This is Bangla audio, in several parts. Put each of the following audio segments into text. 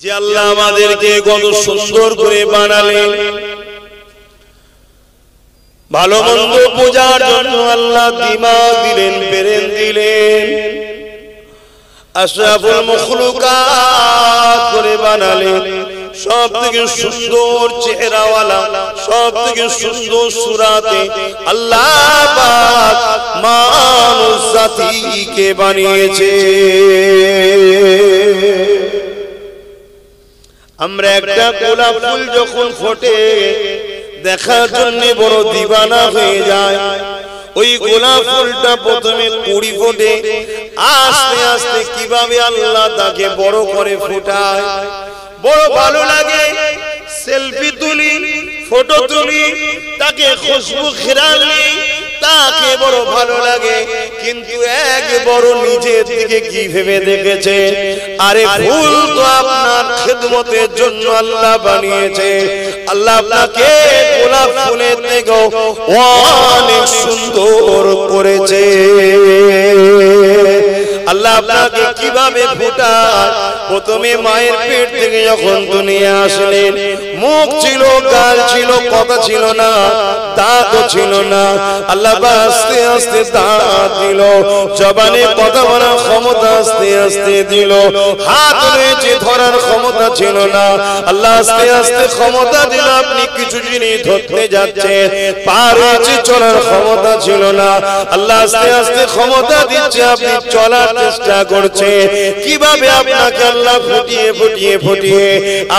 যে আল্লাহ আমাদেরকে কত সুন্দর করে বানালেন, ভালো মন্দ বোঝার জন্য আল্লাহ দিমাগ দিলেন, ব্রেন দিলেন, আশরাফুল মখলুকাত করে বানালেন, সব থেকে সুন্দর চেহারাওয়ালা, সব থেকে সুন্দর সুরাতে আল্লাহ পাক মানুষ জাতিকে বানিয়েছে। আমরা একটা গোলাপ ফুল যখন ফোটে দেখার জন্য বড় দিবানা হয়ে যায়। ওই গোলাপ ফুলটা প্রথমে কুড়ি ফোটে, আস্তে আস্তে কিভাবে আল্লাহ তাকে বড় করে ফোটায়, বড় ভালো লাগে। সেলফি তুলি, ফটো তুলি, তাকে খুশবু খেরালি, তাকে বড় ভালো লাগে। কিন্তু এক বড় নিজের দিকে কি ভেবে দেখেছে, আরে ফুল তো আপনার খিদমতের জন্য আল্লাহ বানিয়েছে, আল্লাহ আপনাকে গোলাপ ফুলের থেকেও অনেক সুন্দর করেছে। আল্লাহ আপনাকে কিভাবে ফোটায়, প্রথমে মায়ের পেট থেকে যখন দুনিয়া আসলেন, মুখ ছিল, গাল ছিল, কথা ছিল না, দাঁতও ছিল না। আল্লাহ আস্তে আস্তে দাঁত দিল, জবানে কথা বলার ক্ষমতা আস্তে আস্তে দিল, হাত রয়েছে ধরার ক্ষমতা ছিল না, আল্লাহ আস্তে আস্তে ক্ষমতা দিল। আপনি কিছু জিনিস ধরতে যাচ্ছেন, পা রয়েছে, চলার ক্ষমতা ছিল না, আল্লাহ আস্তে আস্তে ক্ষমতা দিচ্ছে, আপনি চলার চেষ্টা করছে। কিভাবে আপনাকে আল্লাহ ফুটিয়ে ফুটিয়ে ফুটিয়ে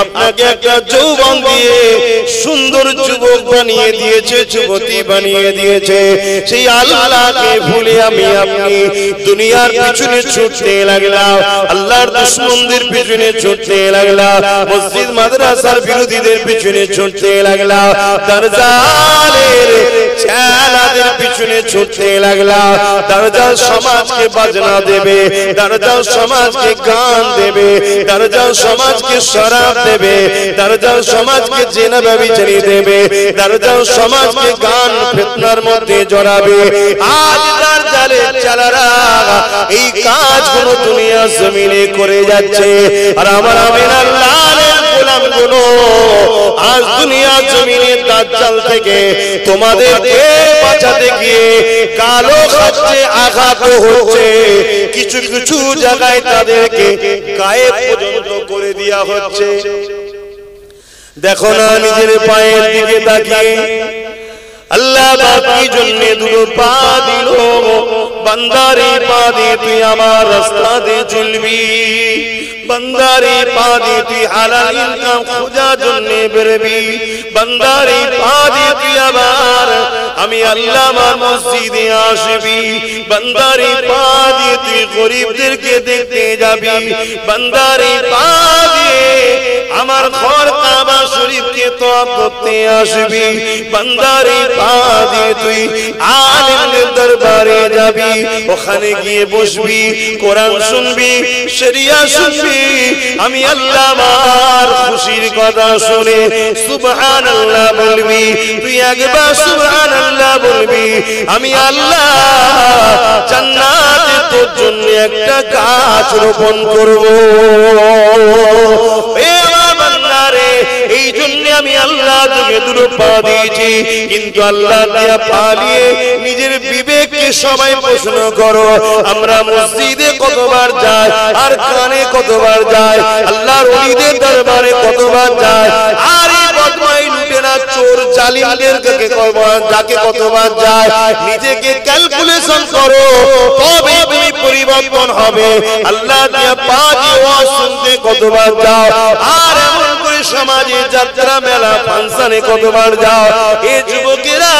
আপনাকে একটা যৌবন দিয়ে সুন্দর যুবক বানিয়ে দিয়েছে, যুবতী বানিয়ে দিয়েছে। সেই আল্লাহকে ভুলে আমি আপনি দুনিয়ার পিছনে ছুটতে লাগলাম, আল্লাহর দুশমনদের পিছনে ছুটতে লাগলাম, মসজিদ মাদ্রাসার বিরোধীদের পিছনে ছুটতে লাগলাম, দারজালের ছেলেদের পিছনে ছুটতে লাগলাম। দারজাল সমাজকে বাজনা দেবে, দারজাল সমাজকে গান দেবে, দারজাল সমাজকে শরাব দেবে, দারজাল সমাজকে জিনা ব্যভিচারী দেবে, দারজাল সমাজকে গান ফিতনার মধ্যে জড়াবে। আজ দারজালের চালারা এই কাজগুলো দুনিয়া জমিনে করে যাচ্ছে, আর আমার আমিন আল্লাহর গোলামগুলো আজ দুনিয়া জমিনে দাজ্জাল থেকে তোমাদেরকে বাঁচাতে গিয়ে কালো খাচ্ছে, আঘাত হচ্ছে, কিছু কিছু জায়গায় তাদেরকে গায়েব পর্যন্ত করে দেওয়া হচ্ছে। দেখো না নিজের পায়ের দিকে তাকিয়ে, আল্লাহ বাকি জন্য দুটো পা দিল, বান্দারে পা দিয়ে তুই আমার রাস্তা দিয়ে চলবি, বান্দারে পা দিয়ে তুই হালাল ইনকাম খোঁজার জন্য বেরবি, বান্দারে পা দিয়ে তুই আবার আমি আল্লাহ আমার মসজিদে আসবি, বান্দারে পা দিয়ে তুই গরিবদেরকে দেখতে যাবি, বান্দারে পা দিয়ে আমার ঘর কাবা শরীফকে তওয়াফ করতে আসবি, বান্দারে পা দিয়ে তুই আলেমদের দরবারে যাবি, ওখানে গিয়ে বসবি, কোরআন শুনবি, শরিয়া শুনবি, আমি আল্লাহ আমার খুশির কথা শুনে সুবহানাল্লাহ বলবি, তুই একবার সুবহানাল্লাহ বলবি, আমি আল্লাহ জান্নাতে তোর জন্য একটা গাছ রোপণ করব। এই জন্য আমি আল্লাহ তোকে দুটো পা দিয়েছি, কিন্তু আল্লাহ দিয়া পালিয়ে নিজের বিবেককে সবাই প্রশ্ন করো, আমরা মসজিদে কতবার যাই, আর কানে কতবার যাই, আল্লাহর ওলিদের দরবারে কতবার যাই, আর এই বদমাই লুটেরা চোর জালিমদের যাকে কতবার যায়, নিজেকে ক্যালকুলেশন করো, তবে তুমি পরিবর্তন হবে। আল্লাহ দিয়া পা দিয়ে শুনতে কতবার যাও, আর এমন করে সমাজে যাত্রা মেলা ফাংশনে কতবার যাও। এ যুবকেরা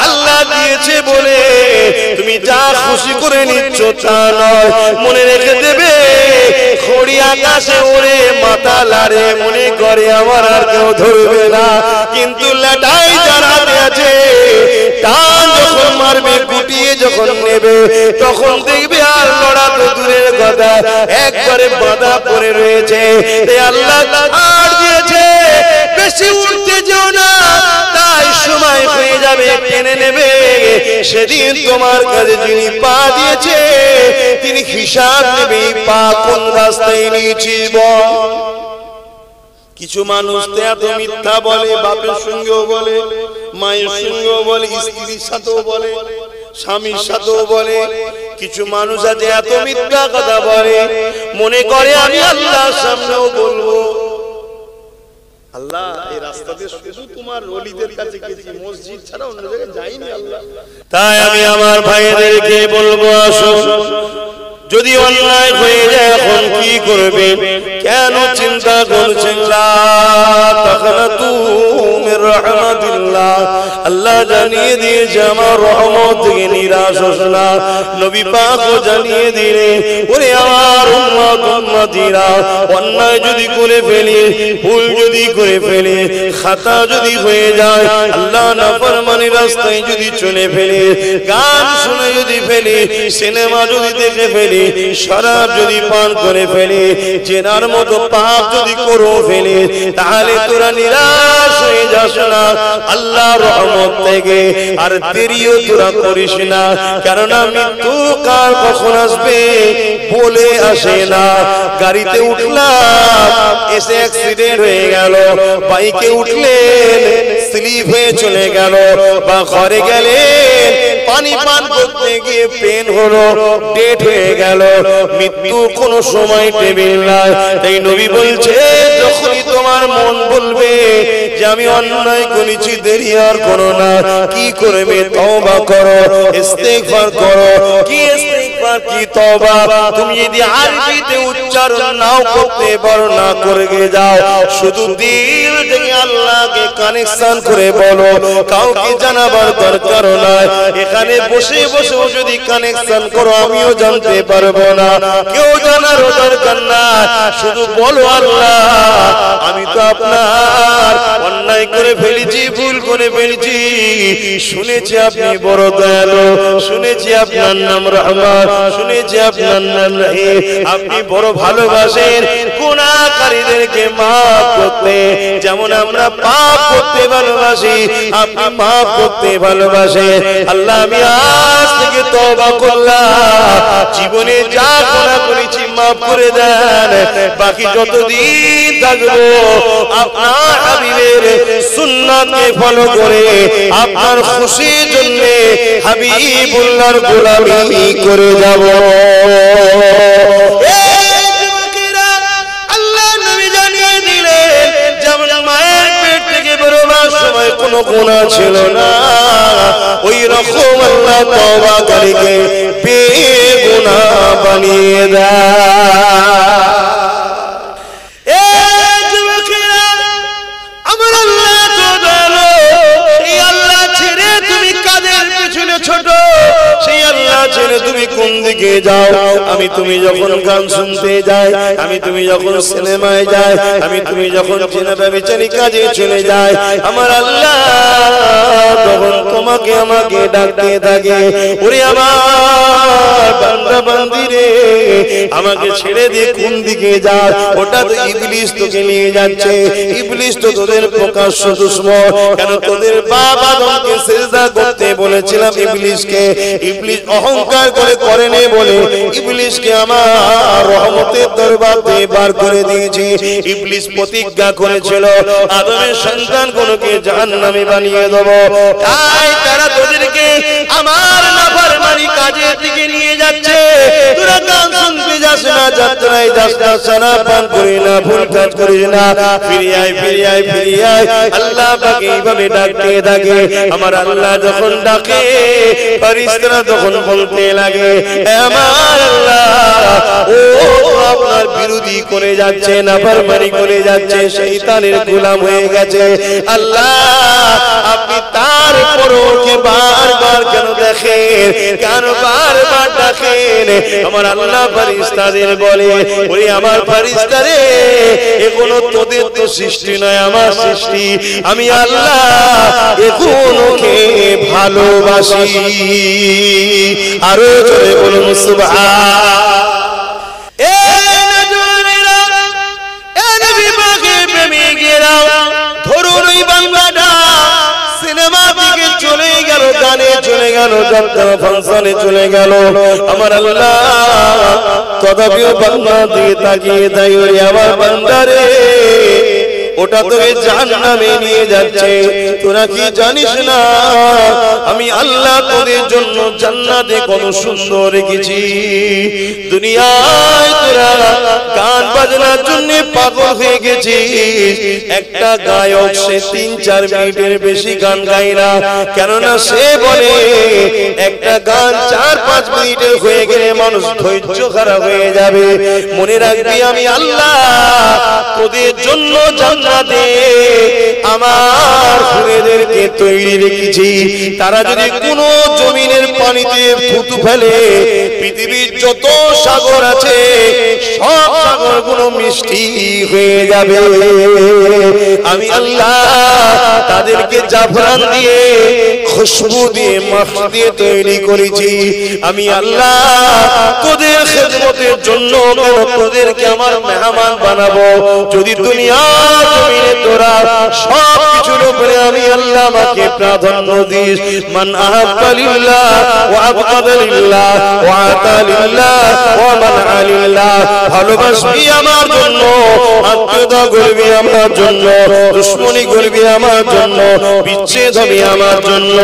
আল্লাহ দিয়েছে বলে তুমি যা খুশি করে নিচ্ছ তা নয়, মনে রেখে দেবে খড়ি আকাশে ওড়ে মাথা লাড়ে, মনে করে আমার আর কেউ ধরবে না, কিন্তু লাটাই যারাতে আছে টান যখন মারবে, গুটিয়ে যখন নেবে, তখন দেখবে আর লড়া তো দূরের কথা, একবারে বাঁধা পড়ে রয়েছে। আল্লাহ আর দিয়েছে বেশি উঠতে যেও না, তাই সময় হয়ে যাবে, টেনে নেবে। সেদিন তোমার কাছে যিনি পা দিয়েছে তিনি হিসাব নেবে, পা কোন রাস্তায় নিয়েছিস বল। কিছু মানুষ তো এত মিথ্যা বলে, বাপের সঙ্গেও বলে, মায়ের সঙ্গেও বলে, স্ত্রীর সাথেও বলে, স্বামীর সাথেও বলে। কিছু মানুষ আছে এত মিথ্যা কথা বলে, মনে করে আমি আল্লাহর সামনেও বলবো, আল্লাহ এই রাস্তাতে শুধু তোমার ওলিদের কাছে গেছি, মসজিদ ছাড়া অন্য জায়গায় যাইনি আল্লাহ। তাই আমি আমার ভাইদেরকে বলবো, আসো যদি অন্যায় হয়ে যায় এখন কি করবে, কেন চিন্তা করছেন? লা তাকনাতু মির রাহমাতিল্লাহ, আল্লাহ জানিয়ে দিয়েছে আমার রহমত থেকে নিরাশ হোস না। নবী পাকও জানিয়ে দিলেন, ওরে আমার উম্মত উম্মতিরা, অন্যায় যদি করে ফেলি, ভুল যদি করে ফেলি, খাতা যদি হয়ে যায়, আল্লাহ নাফরমানি রাস্তায় যদি চলে ফেলি, গান শুনে যদি ফেলি, সিনেমা যদি দেখে ফেলি, শরাব যদি পান করে ফেলি, জেনার মতো পাপ যদি করে ফেলি, তাহলে তোরা নিরাশ হয়ে যাস না আল্লাহর রহমত থেকে। আর দেরিও তোরা করিস না, কারণ মৃত্যু কাল কখন আসবে বলে আসে না। গাড়িতে উঠলাম, এসে অ্যাক্সিডেন্ট হয়ে গেল, বাইকে উঠলেন স্লিপ হয়ে চলে গেল, বা ঘরে গেলেন পানি পান করতে গিয়ে পেন হলো, ডেট হয়ে গেল। মৃত্যু কোনো সময় টেবিল নাই। তাই নবী বলছে, যখনই তোমার মন বলবে যে আমি অন্যায় করেছি, দেরি আর করো না। কি করবে? তওবা করো, ইস্তেগফার করো। কি ইস্তেগফার, কি তওবা? তুমি যদি আরবিতে উচ্চারণ নাও করতে পারো, না করে যাও, শুধু দিল থেকে আল্লাহকে কানেকশন করে বলো, কাউকে জানাবার দরকার নাই। এখানে বসে বসে যদি কানেকশন করো, আমিও জানতে পারবো না, কেউ জানারও দরকার না। শুধু বলো, আল্লাহ আমি তো আপনার অন্যায় করে ফেলেছি, ভুল করে ফেলেছি, শুনেছি আপনি বড় দয়ালু, শুনেছি আপনার নাম রহমান, শুনেছি আপনার নাম রহিম, আপনি বড় ভালোবাসেন গুনাহকারীদেরকে মাফ করতে। যেমন আমরা পাপ করতে ভালোবাসি, আপনি মাফ করতে ভালোবাসেন। আল্লাহ আমি আজ থেকে তওবা করলাম, জীবনে যা গুনাহ করেছি মাফ করে দেন। বাকি যতদিন থাকবো আপনার হাবিবের সুন্নাতকে ফলো করে, আপনার খুশির জন্য হাবিবুল্লাহর গোলামি করে যাব। কোনো গুনাহ ছিল না, ওই রকম আল্লাহ তওবাকারীকে বেগুনাহ বানিয়ে দেয়। এই যুবকেরা, আমার আল্লাহ তো দয়ালু, সেই আল্লাহ ছেড়ে তুমি কাদের পিছনে ছোট, সেই আল্লাহ ছেড়ে তুমি কোন দিকে যাও? আমি তুমি যখন গান শুনতে যাই, আমি তুমি যখন সিনেমায় যাই, আমি তুমি যখন জিনা ব্যভিচারী কাজে চলে যাই, আমার আল্লাহ তখন তোমাকে আমাকে ডাকতে থাকে, ওরে আমার বান্দা বান্দি রে, আমাকে ছেড়ে দিয়ে কোন দিকে যাও? ওটা তো ইবলিস তোকে নিয়ে যাচ্ছে। ইবলিস তো তোদের প্রকাশ্য দুশমন। কেন? তোদের বাপ আদমকে সিজদা করতে বলেছিলাম ইবলিসকে, ইবলিস অহংকার করে করেনি বলে ইবলিসকে আমার রহমতের দরবারে বার করে দিয়েছি। ইবলিস প্রতিজ্ঞা করেছিল আদমের সন্তানগুলোকে জাহান্নামে বানিয়ে দেব। তাই তারা তোদেরকে আমার নাফরমানি কাজের দিকে নিয়ে যাচ্ছে। তোরা গান শুনতে যাস না, যাত্রায় যাস না, সানা পান করি না, ভুল কাজ করিস না, ফিরে আয় ফিরে আয় ফিরে আয়। আল্লাহ পাকে এইভাবে ডাকতে থাকে। আমার আল্লাহ যখন ডাকে, ফেরেশতারা তখন বলতে লাগে, আমার আল্লাহ ও আপনার বিরোধী করে যাচ্ছে, নাফরমানি করে যাচ্ছে, শয়তানের গোলাম হয়ে গেছে। আল্লাহ আপনি তারপরও ওকে বারবার কেন দেখেন, কেন বারবার ডাকেন? আমার আল্লাহ ফেরেশতাদের বলে, ওরে আমার ফেরেশতা রে, এগুলো তোদের তো সৃষ্টি নয়, আমার সৃষ্টি। আমি আল্লাহ এগুলোকে ভালোবাসি। আরো জোরে বলুন সুবহান। ধরুন ওই বাংলাটা সিনেমা দিকে চলে গেল, গানে চলে গেল, যাত্রা ফাংশনে চলে গেল। আমার আল্লাহ তথাপিও বাংলা দিয়ে তাকিয়ে দেয়, ওরে আমার বান্দারে, ওটা তোকে জাহান্নামে নিয়ে যাচ্ছে। তোরা কি জানিস না আমি আল্লাহ তোদের জন্য জান্নাতে কত সুন্দর রেখেছি। দুনিয়ায় তোরা গান বাজনার জন্য পাগল হয়ে গেছিস। একটা গায়ক সে 3-4 মিনিটের বেশি গান গায় না, কেননা সে বলে একটা গান 4-5 মিনিটের হয়ে গেলে মানুষ ধৈর্য খারাপ হয়ে যাবে। মনে রাখবি আমি আল্লাহ তোদের জন্য জান্নাতে আমার হুরেদেরকে তৈরি রেখেছি। তারা যদি কোনো জমিনের পানিতে থুতু ফেলে পৃথিবীর যত সাগর আছে সব সাগরগুলো মিষ্টি হয়ে যাবে। আমি আল্লাহ তাদেরকে জাফরান দিয়ে খুশবু দিয়ে মাখ দিয়ে তৈরি করেছি। আমি আল্লাহ তোদের খেদমতের জন্য তোদেরকে আমার মেহমান বানাবো। যদি দুনিয়ার জমিনে তোরা সব কিছুর উপরে আমি আল্লাহ আমাকে প্রাধান্য দিস। মান আহাব্বা লিল্লাহ ওয়া আবগাদা লিল্লাহ ওয়া আতা লিল্লাহ ওয়া মানআ লিল্লাহ, ভালোবাসবি আমার জন্য, আত্মীয়তা করবি আমার জন্য, দুশমনি করবি আমার জন্য, বিচ্ছেদ হবে আমার জন্য,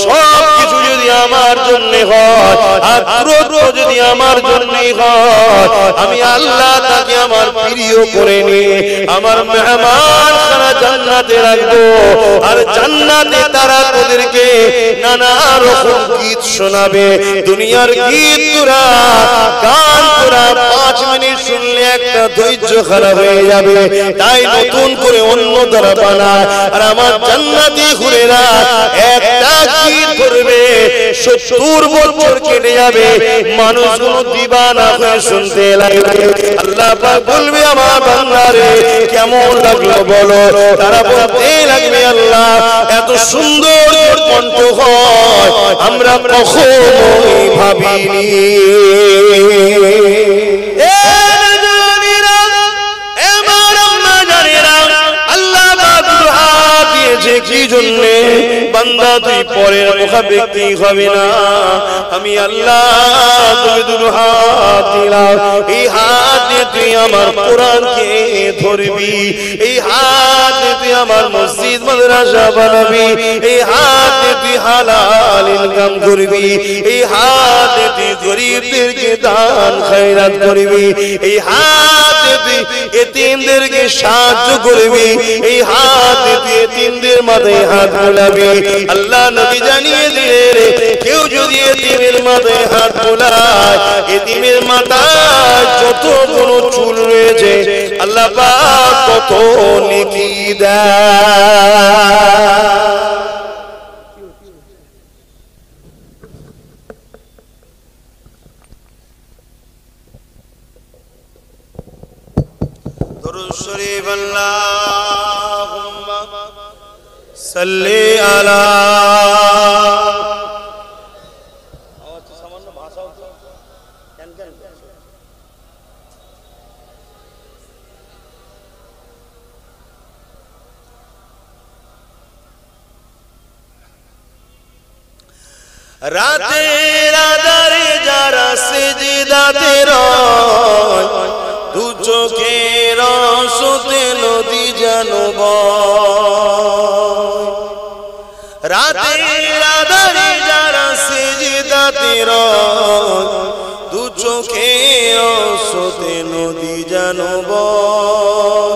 সব কিছু যদি আমার জন্য হয় আর ক্রোধ যদি আমার জন্য হয় আমি আল্লাহ তাকে আমার প্রিয় করে নিয়ে আমার মেহমান খানা জান্নাতে রাখবো। আর জান্নাতে তারা তোদেরকে নানা রকম গীত শোনাবে। দুনিয়ার গীত তোরা গান তোরা 5 মিনিট শুনলে একটা ধৈর্য খারাপ হয়ে যাবে, তাই নতুন করে অন্য দ্বারা বানায়। আর আমার জান্নাতি হুরেরা একটা গীত করবে 70 বছর কেটে যাবে, মানুষগুলো দিবানা হয়ে শুনতে লাগবে। আল্লাহ পাক বলবে আমার বান্দারে কেমন লাগলো বলো, তারা বলতে লাগবে আল্লাহ এত সুন্দর কণ্ঠ হয় আমরা কখনোই ভাবিনি। কি জন্যে বান্দা তুই পরের মুখাপেক্ষী হবে না। আমি আল্লাহ তোকে দুটো হাত দিলাম, এই হাত দিয়ে তুই আমার কোরআনকে ধরবি, এই হাত দিয়ে তুই আমার মসজিদ মাদ্রাসা বানাবি, এই হাত দিয়ে তুই হালাল ইনকাম করবি, এই হাত দিয়ে তুই গরিবদেরকে দান খয়রাত করবি, এই হাত দিয়ে তুই এতিমদেরকে সাহায্য করবি, এই হাত দিয়ে তুই এতিমদের মাথায় হাত বোলাবি। আল্লাহ নবী জানিয়ে দিলেন কেউ যদি এতিমের মাথায় হাত বোলায় এতিমের মাথায় যত কোনো চুল রয়েছে আল্লাহ পাক তত নেকি দেয়। দরুদ শরীফ আল্লাহুম্মা সাল্লি আলা রাতের আধারে যারা সিজদাতে রয় দু চোখের আঁসুতে নদী যেন বয়। রাতের আধারে যারা সিজদাতে রয় দু চোখের আঁসুতে নদী যেন বয়।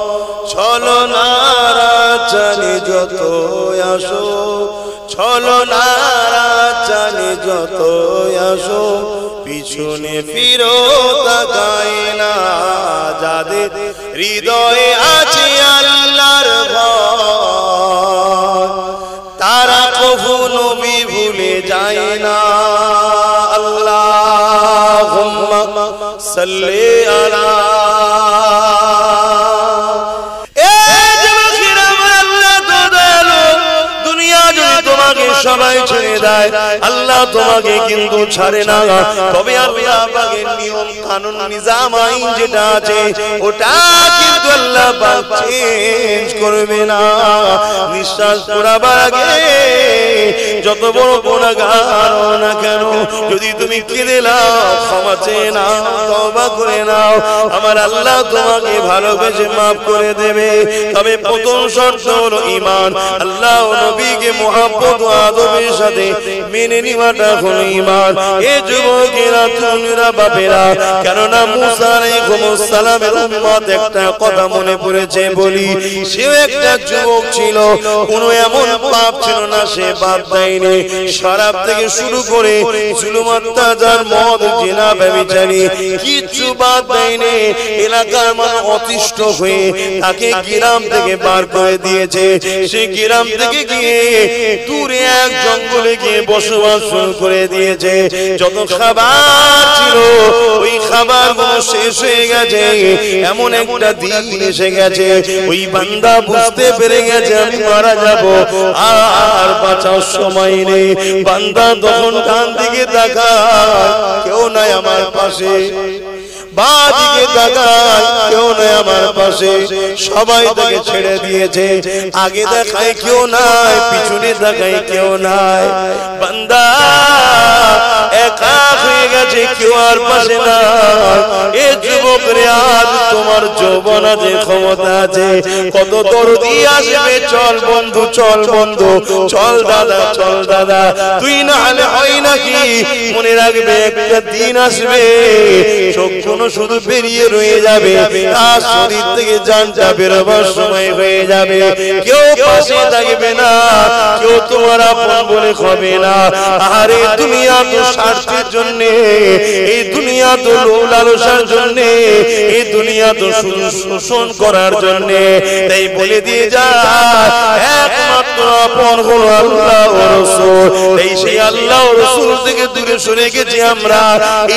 ছলনারা জানি যত আসো, ছলনারা জানি যত আসো, পিছনে ফিরো তাকায় না। যাদের হৃদয়ে আছে আল্লাহর ভয় তারা কখনো নবী ভুলে যায় না। আল্লাহুম্মা সাল্লি আলা সবাই ছেড়ে দেয় আল্লাহ তোমাকে কিন্তু ছাড়ে না। তবে আল্লাহ পাকের নিয়ম কানুন নিজাম আইন যেটা আছে ওটা কিন্তু আল্লাহ পাক পাক চেঞ্জ করবে না। নিঃশ্বাস পড়াবার আগে যত বড় গুনাহগার হও না কেন, যদি তুমি কেঁদে নাও, ক্ষমা চেয়ে নাও, তওবা করে নাও, আমার আল্লাহ তোমাকে ভালোবেসে মাফ করে দেবে। তবে প্রথম শর্ত হলো ঈমান। আল্লাহ ও নবীকে মুহাব্বত ও আদবের সাথে মেনে নেওয়াটা হলো ঈমান। এই যুবকেরা, তরুণেরা, বাপেরা, কেননা মুসা আলাইহিস সালামের উম্মত একটা কথা মনে পড়েছে বলি, সেও একটা যুবক ছিল, কোনো এমন পাপ ছিল না সে বাদ দেয়নি। শরাব থেকে শুরু করে জুলুম, অত্যাচার, মদ, জিনা, ব্যভিচারী কিচ্ছু বাদ দেয়নি। এলাকার মানুষ অতিষ্ঠ হয়ে তাকে গ্রাম থেকে বার করে দিয়েছে। সে গ্রাম থেকে গিয়ে দূরে এক জঙ্গলে গিয়ে বসবাস শুরু করে দিয়েছে। যত খাবার ছিল ওই খাবারগুলো শেষ হয়ে গেছে। এমন একটা দিন এসে গেছে, ওই বান্দা বুঝতে পেরে গেছে আমি মারা যাব, আর বাঁচার সময় নেই। বান্দা তখন ডান দিকে তাকায়, কেউ নাই আমার পাশে, বাদিকে তাকায়, কেউ নাই আমার পাশে, সবাই তাকে ছেড়ে দিয়েছে। আগে দেখায় কেউ নাই, পিছনে দেখায় কেউ নাই। বান্দা একা হয়ে গেছে, কেউ আর পাশে নাই। এ যুবক রে, আজ তোমার যৌবন আছে, ক্ষমতা আছে, কত দরদি আসবে, চল বন্ধু, চল বন্ধু, চল দাদা, চল দাদা, তুই না হলে হয় নাকি? মনে রাখবে একটা দিন আসবে, চোখ শুধু বেরিয়ে রয়ে যাবে, আর শরীর থেকে জানটা বেরোবার সময় হয়ে যাবে। কেউ পাশে থাকবে না, কেউ তোমার আপন বলে হবে না। আরে দুনিয়া তো স্বার্থের জন্য, এই দুনিয়া তো লোভ লালসার জন্য, এই দুনিয়া তো শোষণ করার জন্য। তাই বলে দিয়ে যায়, একমাত্র আপন হলো আল্লাহ ও রাসূল। এই সেই আল্লাহ ও রাসূল থেকে দূরে সরে গেছি আমরা,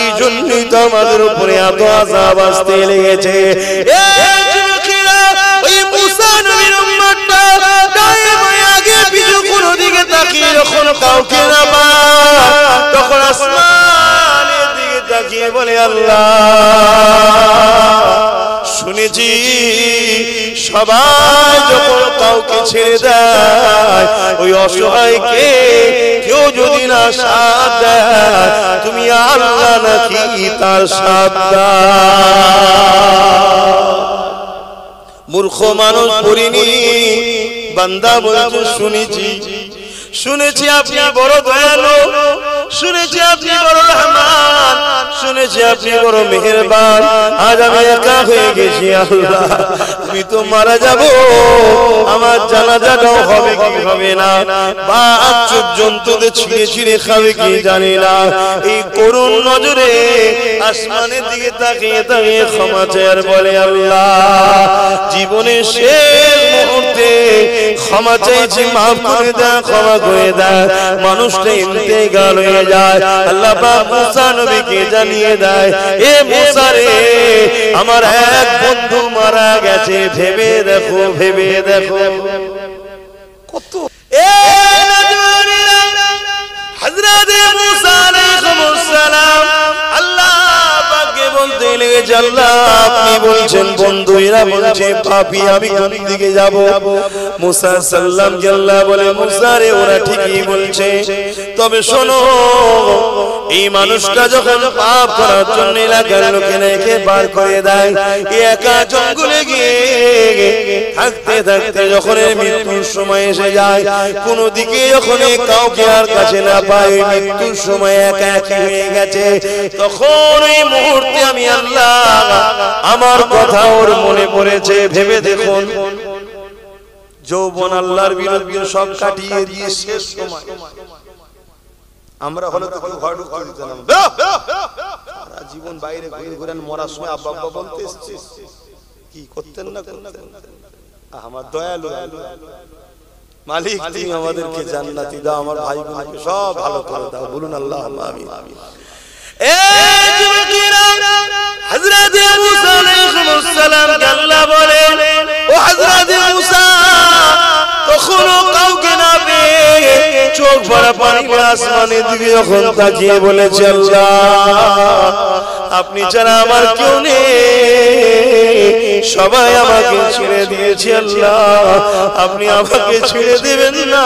এই জন্যই তো আমাদের উপরে এত আযাব আসতে লেগেছে। এই যুবকেরা, ওই মুসা নবীর উম্মতটা ডায়ে বাঁয়ে আগে পিছু কোনো দিকে তাকিয়ে যখন কাউকে না পায়, তখন আসমানের দিকে তাকিয়ে বলে আল্লাহ, শুনেছি সবাই যখন কাউকে ছেড়ে দেয়, ওই অসহায়কে কেউ যদি না সাথ দেয়, তুমি আল্লাহ নাকি তার সাথ দাও? মূর্খ মানুষ পড়িনি, বান্দা বলছে শুনেছি, শুনেছি আপনি বড় দয়ালু, শুনেছি আপনি বড় রহমান, শুনেছি আপনি বড় মেহেরবান। আজ আমি একা হয়ে গেছি আল্লাহ, আমি তো মারা যাব, আমার জানাজাটাও হবে কি হবে না, বা চোখ জন্তুদের ছিঁড়ে ছিঁড়ে খাবে কি জানি না। এই করুণ নজরে আসমানের দিকে তাকিয়ে তাকিয়ে ক্ষমা চায় আর বলে আল্লাহ, জীবনের শেষ মুহূর্তে ক্ষমা চাইছি, মাফ করে দাও, ক্ষমা করে দাও। মানুষটা ইন্তেকাল হয়ে যায়, আল্লাহ পাক মুসা নবীকে জানিয়ে দেয়, এ মুসা রে, আমার এক বন্ধু মারা গেছে, ভেবে দেখো, ভেবে দেখো কত। এ নজওয়ানেরা, হযরত মুসা আলাইহিস সালাম আল্লাহ পাককে বলতে লেগেছে, আল্লাহ আপনি বলছেন বন্ধু, এরা বলছে পাপী, আমি কোন দিকে যাব? মুসা সাল্লামকে আল্লাহ বলে, মুসা রে, ওরা ঠিকই বলছে, তবে শোনো, এই মানুষটা যখন পাপ করার জন্য এলাকার লোকেরা একে বার করে দেয়, একা জঙ্গলে গিয়ে থাকতে থাকতে যখন মৃত্যুর সময় এসে যায়, কোন দিকে যখন কাউকে আর কাছে না পায়, মৃত্যুর সময় একা একা হয়ে গেছে, তখন এই মুহূর্তে আমি আল্লাহ আমার কথা ওর মনে পড়েছে। ভেবে দেখুন, যৌবন আল্লাহর বিরুদ্ধে সব কাটিয়ে দিয়ে শেষ সময় আমরা হলে তো ঘর ঢুকতে দিতাম, সারা জীবন বাইরে ঘুরে ঘুরে মরার সময় আব্বা আব্বা বলতে এসেছে, কি করতেন না করতেন। আমার দয়ালু মালিক, তুমি আমাদেরকে জান্নাতি দাও, আমার ভাই বোনকে সব ভালো করে দাও, বলুন আল্লাহুম্মা আমিন। এই যুবকেরা, হযরত মুসা আলাইহিস সালাম আল্লাহ বলে, ও হযরত মুসা, তখন কাউকে না পেয়ে চোখ ভরা পানি আসমানের দিকে যখন তাকিয়ে বলেছে, আল্লাহ আপনি ছাড়া আমার কেউ নেই, সবাই আমাকে ছেড়ে দিয়েছে আল্লাহ, আপনি আমাকে ছেড়ে দিবেন না।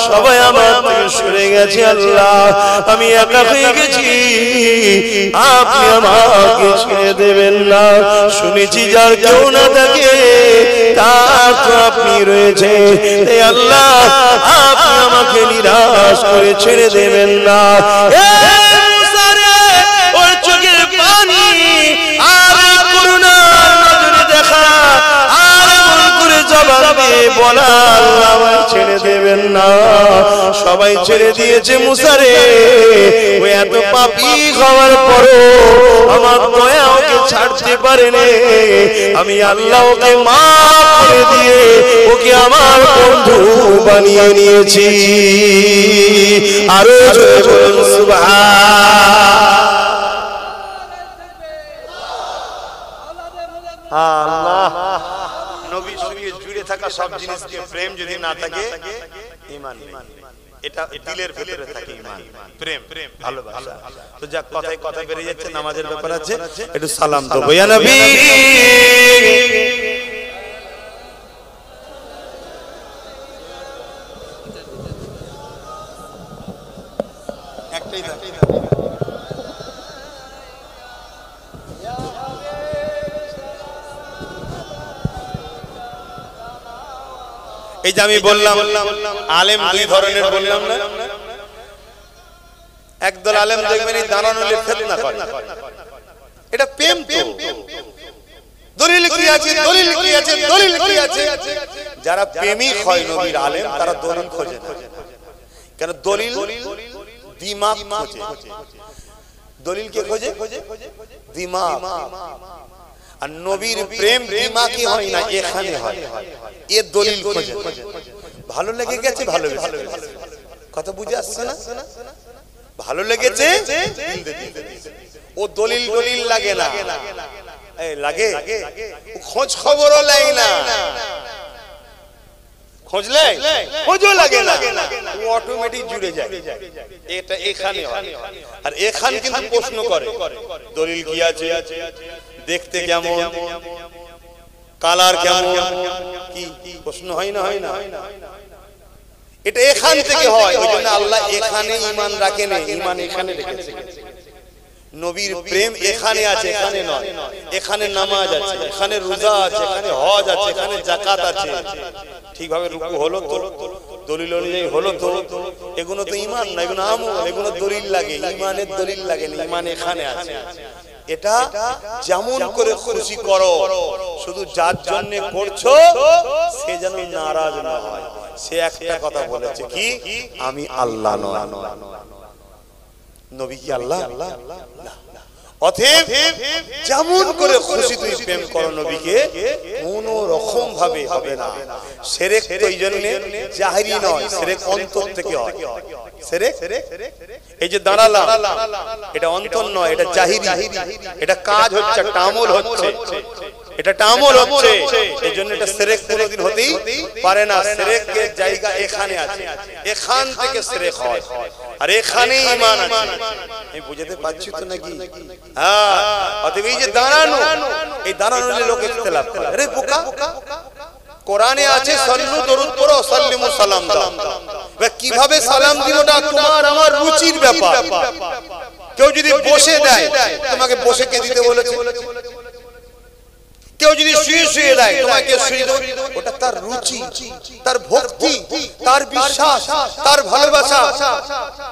সবাই আমার থেকে সরে গেছে আল্লাহ, আমি একা হয়ে গেছি, আপনি আমাকে ছেড়ে দেবেন না। শুনেছি যার কেউ না থাকে তার তো আপনি রয়েছে, আল্লাহ আপনি আমাকে নিরাশ করে ছেড়ে দেবেন না। ওর চোখের পানি আর করুণার নজরে দেখা আর এমন করে জবাব দিয়ে বলা, আল্লাহ আমায় ছেড়ে দেবেন না। সবাই ছেড়ে দিয়েছে মুসারে, ও এত পাপী হওয়ার পরও আমার দয়া ওকে ছাড়তে পারেনি। আমি আল্লাহ ওকে মাফ করে দিয়ে ওকে আমার বন্ধু বানিয়ে নিয়েছি। আরো জোরে বলুন সুবহানাল্লাহ। নবীর সঙ্গে জুড়ে থাকা সব জিনিসকে প্রেম যদি না থাকে ঈমান নেই। এটা দিলের ভিতরে থাকে ঈমান, প্রেম, ভালোবাসা। তো যাক, কথায় কথা বেরিয়ে যাচ্ছে, নামাজের ব্যাপার আছে, একটু সালাম দেবো। ইয়া নবী একটাই থাকে। এই যে আমি বললাম আলেম দুই ধরনের বললাম না, একদল আলেম দেখবেন এই দাঁড়ানোলে ফিতনা করে, এটা প্রেম তো, দলিল কি আছে, দলিল কি আছে, দলিল কি আছে। যারা প্রেমিক হয় নবীর আলেম তারা দলিল খোঁজে না, কেন দলিল দিমাগ খোঁজে। দলিল কে খোঁজে? দিমাগ। আর নবীর প্রেম দিমাগি হয় না, এখানে হয়, এ দলিল খোঁজে। ভালো লেগে গেছে, ভালো লেগেছে, কথা বুঝে আসছে না? ভালো লেগেছে, ও দলিল দলিল লাগে না, লাগে খোঁজ খবরও লাগে না, খোঁজলে খোঁজও লাগে না, ও অটোমেটিক জুড়ে যায়। এটা এখানে হয়। আর এখানে কিন্তু প্রশ্ন করে দলিল কি আছে, দেখতে কেমন, কালার কেমন, কি প্রশ্ন হয় না? হয় না? এটা এখান থেকে হয়। ওই জন্য আল্লাহ এখানে ঈমান রাখেন, ঈমান এখানে রেখেছে। নবীর প্রেম এখানে আছে, এখানে নয়। এখানে নামাজ আছে, এখানে রোজা আছে, এখানে হজ আছে, এখানে যাকাত আছে। ঠিকভাবে রুকু হলো তো, দলিল অনুযায়ী হলো তো, এগুলো তো ঈমান না, এগুলো আমল, এগুলো দলিল লাগে, ঈমানের দলিল লাগে না। ঈমান এখানে আছে। এটা যেমন করে খুশি করো, শুধু যার জন্য করছো সে যেন নারাজ না হয়। সে একটা কথা বলেছে কি, আমি আল্লাহ নয়। নবী কি আল্লাহ? অতএব যেমন করে খুশি তুই প্রেম করো নবীকে, কোন রকম ভাবে হবে না। শিরক তো এই জন্য জাহিরি নয়, শিরক অন্তর থেকে হয়। শিরক এই যে দাঁড়ালাম, এটা অন্তর নয়, এটা জাহিরি, এটা কাজ হচ্ছে, একটা আমল হচ্ছে, এটা আমল হচ্ছে। এই জন্য এটা শিরক কোনোদিন হতেই পারে না। শিরকের জায়গা এখানে আছে, এখান থেকে শিরক হয়, আর এখানেই ঈমান আছে। আমি বুঝাতে পারছি তো নাকি? হ্যাঁ। অতএব এই যে দাঁড়ানো, এই দাঁড়ানো লোক ইখতিলাফ করে। আরে বোকা, কোরআনে আছে সাল্লু দরুদ পড়ো, সাল্লিমু সালাম দাও। কিভাবে সালাম দিবটা তোমার আমার রুচির ব্যাপার। কেউ যদি বসে দেয়, তোমাকে বসে কে দিতে বলেছে? কেউ যদি শুয়ে শুয়ে দেয়, তোমাকে শুয়ে দাও, ওটা তার রুচি, তার ভক্তি, তার বিশ্বাস, তার ভালোবাসা,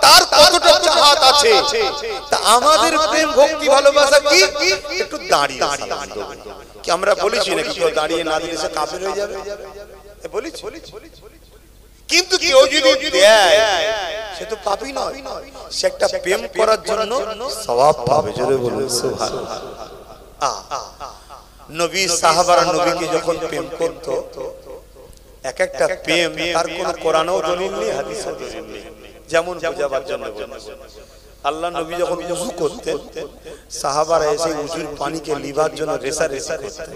তার কতটা চাহাত আছে। তা আমাদের প্রেম ভক্তি ভালোবাসা কি? একটু দাঁড়িয়ে সালাম দেব। কি আমরা বলেছি নাকি কেউ দাঁড়িয়ে না দিলে সে কাফের হয়ে যাবে? বলেছি। কিন্তু কেউ যদি দেয় সে তো পাপী নয়, সে একটা প্রেম করার জন্য সওয়াব পাবে। জোরে বলুন সুবহানাল্লাহ। নবী সাহাবারা নবীকে যখন প্রেম করত, এক একটা প্রেম তার কোন কোরআনও দলিল নেই, হাদিসও দলিল নেই। যেমন বোঝাবার জন্য বলছি, আল্লাহ নবী যখন ওযু করতেন, সাহাবারা এসে ওযুর পানিকে লিবার জন্য রেসারেসি করতেন।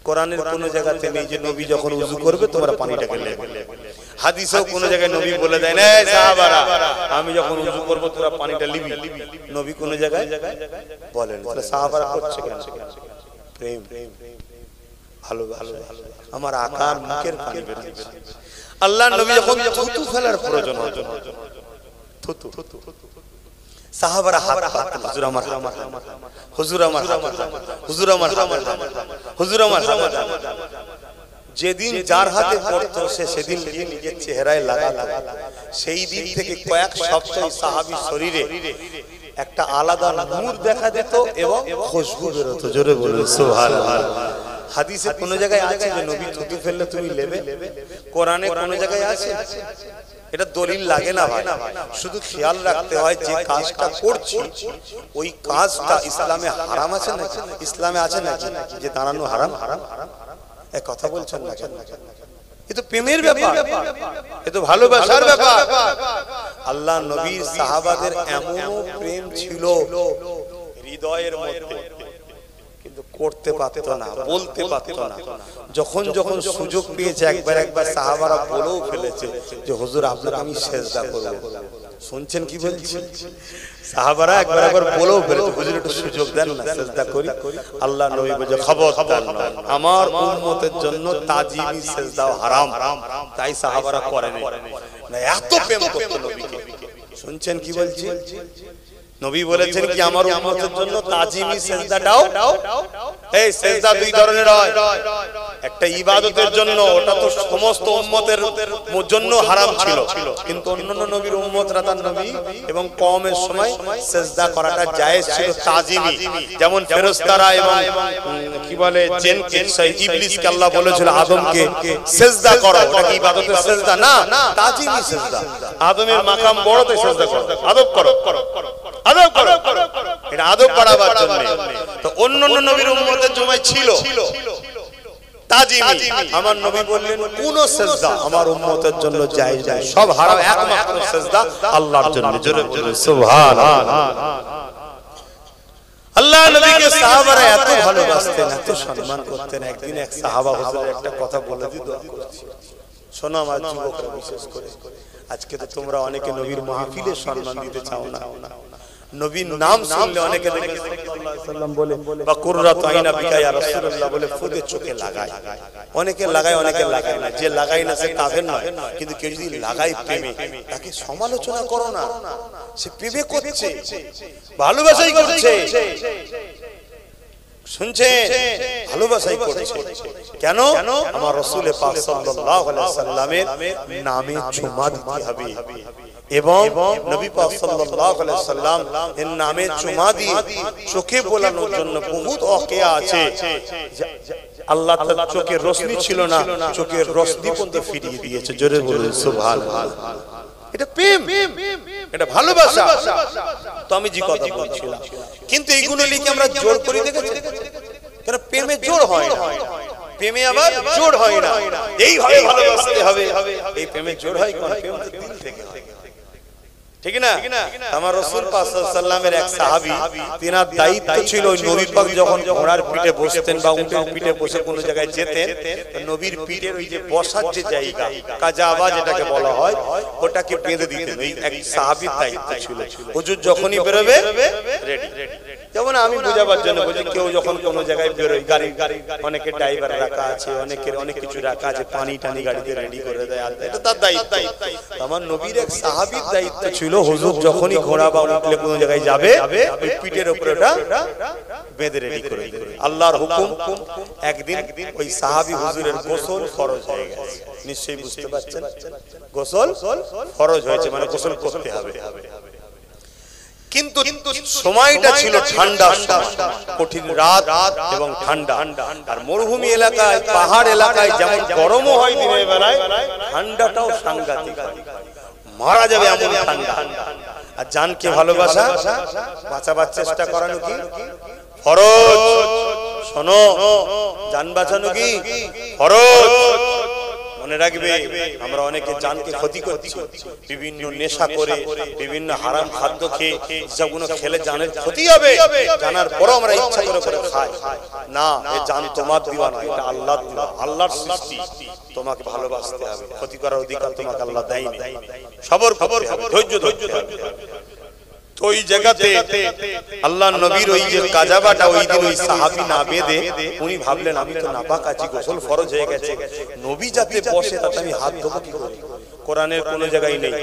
কোরআনের কোন জায়গাতে নেই যে নবী যখন ওযু করবে তোমরা পানিটাকে নেবে। হাদিসেও কোন জায়গায় নবী বলে দেন, এই সাহাবারা আমি যখন ওযু করব তোমরা পানিটা নিবি। নবী কোন জায়গায় বলেন, তাহলে সাহাবারা করছে কেন? প্রেম, ভালোবাসা। আমার আকার মুখের পানি বেরিয়েছে। আল্লাহর নবী যখন থুতু ফেলার প্রয়োজন হতো, থুতু, সাহাবারা হাত পাততেন, হুজুর আমার, হুজুর আমার, হুজুর আমার, হুজুর আমার। যেদিন যার হাতে পড়তো সে সেদিন নিজের চেহারায় লাগাতো। সেই দিন থেকে কয়েক সপ্তাহ সাহাবীর শরীরে একটা আলাদা নূর দেখা যেত এবং খুশবু বের হতো। জোরে বলুন সুবহানাল্লাহ। হাদিসে কোন জায়গায় আছে যে নবী থুতু ফেললে তুমি নেবে? কোরআনে কোন জায়গায় আছে? এটা দলিল লাগে না ভাই, শুধু খেয়াল রাখতে হয় যে কাজটা করছি ওই কাজটা ইসলামে হারাম আছে না? ইসলামে আছে নাকি যে দাঁড়ানো হারাম? এক কথা বলছেন না কেন? এ তো প্রেমের ব্যাপার, এ তো ভালোবাসার ব্যাপার। আল্লাহ নবীর সাহাবাদের এমনও প্রেম ছিল হৃদয়ের মধ্যে, কিন্তু করতে পারতো না, বলতে পারতো না। যখন যখন সুযোগ পেয়েছে একবার সাহাবারা বলেও ফেলেছে যে হুজুর আপনাকে আমি সেজদা করব। শুনছেন কি বলছি? সাহাবারা একবার বলেও ফেলেছে হুজুর একটু সুযোগ দেন না, সেজদা করি। আল্লাহ নবী বলে খবরদার নয়, আমার উম্মতের জন্য তাজিমি সেজদা হারাম। তাই সাহাবারা করেনি না, এত প্রেম করতো নবীকে। শুনছেন কি বলছি? নবী বলেছেন কি আমার উম্মতের জন্য তাজিমি সেজদাটাও, এই সেজদা দুই ধরনের হয়, একটা ইবাদতের জন্য, ওটা তো সমস্ত উম্মতের জন্য হারাম ছিল, কিন্তু অন্যান্য নবীর উম্মতরা তার নবী এবং কওমের সময় সেজদা করাটা জায়েজ ছিল তাজিমি। যেমন ফেরেশতারা এবং কি বলে জিনকে, ইবলিসকে আল্লাহ বলেছিল আদমকে সেজদা করো, ওটা কি ইবাদতের সেজদা না, তাজিমি সেজদা। আদমের মাকাম বড়, তাই সেজদা করো, আদব করো, আদব করো, এটা আদব বাড়াবার জন্য। তো অন্যান্য নবীর উম্মতের সময় ছিল তাজিমি। আমার নবী বললেন কোন সেজদা আমার উম্মতের জন্য জায়েজ নয়, সব হারাম, একমাত্র সেজদা আল্লাহর জন্য। জোরে বলুন সুবহানাল্লাহ। আল্লাহ নবীকে সাহাবারা এত ভালোবাসতেন, এত সম্মান করতেন। একদিন এক সাহাবা হুজুর একটা কথা বলে দিয়ে দোয়া করছি, শোনো আমার যুবকরা বিশেষ করে। আজকে তো তোমরা অনেকে নবীর মাহফিলে সম্মান দিতে চাও না, নবীর নাম শুনলে অনেকে দেখে সাল্লাল্লাহু আলাইহি ওয়াসাল্লাম বলে বা কুররাতু আইনা বিকা ইয়া রাসূলুল্লাহ বলে ফুদে চোখে লাগায়। অনেকে লাগায়, অনেকে লাগায় না। যে লাগায় না সে কাফের নয়, কিন্তু কেউ যদি লাগায় প্রেমে, তাকে সমালোচনা করো না। সে প্রেমে করছে, ভালোবাসাই করছে। শুনছে, ভালোবাসাই করছে। কেন? আমার রাসূল পাক সাল্লাল্লাহু আলাইহি ওয়াসাল্লামের নামে চুমা দিতে হবে এবং নবী পাক সাল্লাল্লাহু আলাইহি ওয়াসাল্লাম এর নামে চুমা দিয়ে চোখে বোলানোর জন্য বহুত ওয়াকিয়া আছে। আল্লাহ তার চোখের রোশনি ছিল না, চোখের রোশনি পর্যন্ত ফিরিয়ে দিয়েছে। জোরে বলুন সুবহানাল্লাহ। এটা প্রেম, এটা ভালোবাসা। তো আমি যে কথা বলছিলাম, কিন্তু এইগুলো লিখে আমরা জোর করে দেখেছি, কারণ প্রেমে জোর হয় না, প্রেমে আবার জোর হয় না। এইভাবে ভালোবাসতে হবে, এই প্রেমে জোর হয় কোন? প্রেম তো দিল থেকে হয়, ঠিক না? আমার রাসূল পাক সাল্লাল্লাহু আলাইহি ওয়াসাল্লামের এক সাহাবী, তিনার দায়িত্ব ছিল ওই নবী পাক যখন ঘোড়ার পিঠে বসতেন বা উটের পিঠে বসে কোন জায়গায় যেতেন, নবীর পিঠের ওই যে বসার যে জায়গা, কাজাবা যেটাকে বলা হয়, ওটাকে বেঁধে দিতেন। ওই এক সাহাবীর দায়িত্ব ছিল। হুজুর যখনই বেরোবে রেডি। যেমন আমি বোঝাবার জন্য বলি, কেউ যখন কোন জায়গায় বেরোয়, গাড়ি অনেকে ড্রাইভার রাখা আছে, অনেকের অনেক কিছু রাখা আছে, পানি টানি গাড়িতে রেডি করে দেয়, এটা তার দায়িত্ব। আমার নবীর এক সাহাবীর দায়িত্ব ছিল, হুজুর যখনই ঘোড়া বা উঠলে কোন জায়গায় যাবে, ওই পিঠের উপরে ওটা বেঁধে রেডি করে দিবে। আল্লাহর হুকুম, একদিন ওই সাহাবী হুজুরের গোসল ফরজ হয়ে গেছে। নিশ্চয়ই বুঝতে পারছেন, গোসল ফরজ হয়েছে মানে গোসল করতে হবে। কিন্তু সময়টা ছিল ঠান্ডা, কঠিন রাত এবং ঠান্ডা। আর মরুভূমি এলাকায়, পাহাড় এলাকায় যেমন গরমও হয় দিনের বেলায়, ঠান্ডাটাও সাংঘাতিক, মারা যাবে এমন ঠান্ডা। আর জানকে ভালোবাসা, বাঁচাবার চেষ্টা করানো কি ফরজ। শোনো, জান বাঁচানো কি ফরজ। মনে রাখবে, আমরা অনেকে জানকে ক্ষতি করছি, বিভিন্ন নেশা করে, বিভিন্ন হারাম খাদ্য খেয়ে, যেগুলো খেলে জানের ক্ষতি হবে, জানার পরও আমরা ইচ্ছা করে করে খাই না। এই জান তোমার দিবা নয়, এটা আল্লাহর দিবা, আল্লাহর সৃষ্টি। তোমাকে ভালোবাসতে হবে, ক্ষতি করার অধিকার তোমাকে আল্লাহ দেয়নি। সবর করতে হবে, ধৈর্য ধরতে হবে। তো ওই জায়গাতে আল্লাহ নবীর ওই যে কাজাবাটা ওই দিন ওই সাহাবী না বেঁধে উনি ভাবলেন আমি তো নাপাক আছি, গোসল ফরজ হয়ে গেছে, নবী যাতে বসে তাতে আমি হাত ধোবো কি করে? কোরআনের কোন জায়গায় নেই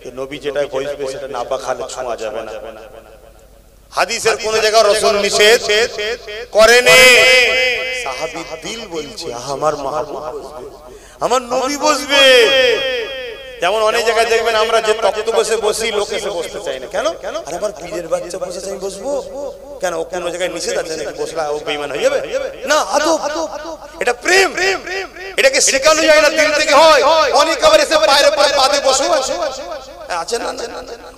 যে নবী যেটা বসবে সেটা নাপাক হালে ছোঁয়া যাবে না। হাদিসের কোন জায়গায় রাসূল নিষেধ করেনি। সাহাবী দিল বলছে আমার মাহবুব বসবে, আমার নবী বসবে। যেমন অনেক জায়গায় দেখবেন আমরা যে তক্ত বসে বসি, লোক এসে বসতে চাই না। কেন? আর আমার পীরের বাচ্চা বসেছে আমি বসবো কেন? ও কোন জায়গায় নিষেধ আছে নাকি? বসলে ও বেঈমান হয়ে যাবে না। আদব, এটা প্রেম, এটাকে শেখানো যায় না, দিল থেকে হয়। অনেক আবার এসে পায়ের উপরে পাদে বসে আছে না,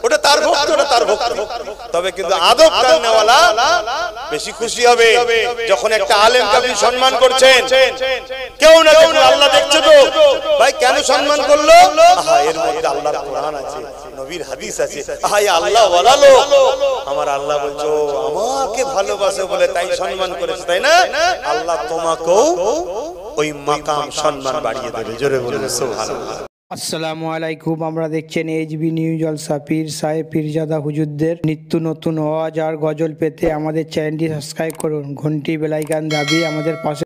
ওটা তার ভক্ত, ওটা তার ভক্ত। তবে কিন্তু আদব কারণেওয়ালা বেশি খুশি হবে যখন একটা আলেমকে আপনি সম্মান করছেন। কেউ না কেউ আল্লাহ দেখছে তো ভাই কেন সম্মান করলো? এর মধ্যে আল্লাহর কোরআন আছে, নবীর হাদিস আছে। আল্লাহ ওয়ালা লোক, আমার আল্লাহ বলছো আমাকে ভালোবাসে বলে তাই সম্মান করেছে, তাই না? আল্লাহ তোমাকেও ওই মাকাম সম্মান বাড়িয়ে দেবে। জোরে বলুন সুবহানাল্লাহ। আসসালামু আলাইকুম। আমরা দেখছেন এইচবি নিউজ জলসা। পীর সাহেব পীরজাদা হুজুরদের নিত্য নতুন ওয়াজ আর গজল পেতে আমাদের চ্যানেলটি সাবস্ক্রাইব করুন, ঘন্টি বেল আইকন দাবিয়ে আমাদের পাশে